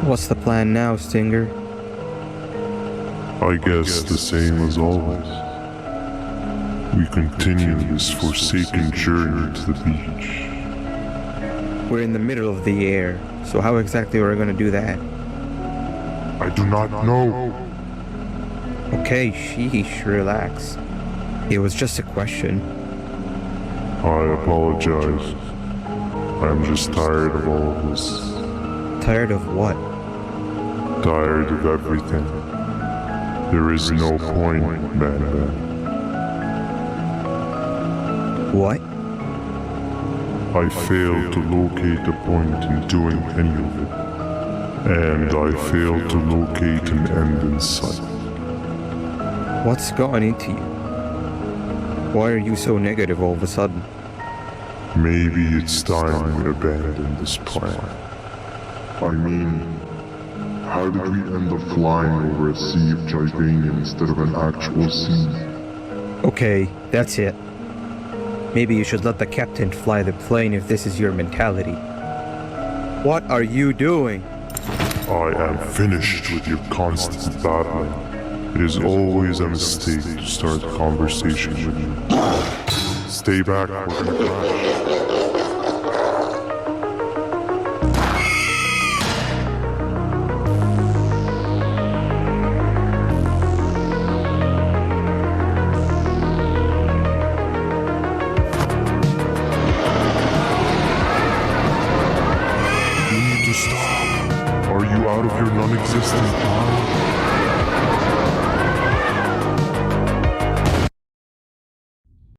What's the plan now, Stinger? I guess the same as always. We continue this forsaken journey to the beach. We're in the middle of the air, so how exactly are we gonna do that? I do not know. Okay, sheesh, relax. It was just a question. I apologize. I'm just tired of all of this. Tired of what? Tired of everything. There is no point, man. What? I failed to locate a point in doing any of it. And I failed to locate an end in sight. What's gotten into you? Why are you so negative all of a sudden? Maybe it's time we abandon this plan. I mean, how did we end up flying over a sea of Givania instead of an actual sea? Okay, that's it. Maybe you should let the captain fly the plane if this is your mentality. What are you doing? I am finished with your constant battling. It is always a mistake to start a conversation with you. Stay back, we're gonna crash. You need to stop. Are you out of your non-existent mind?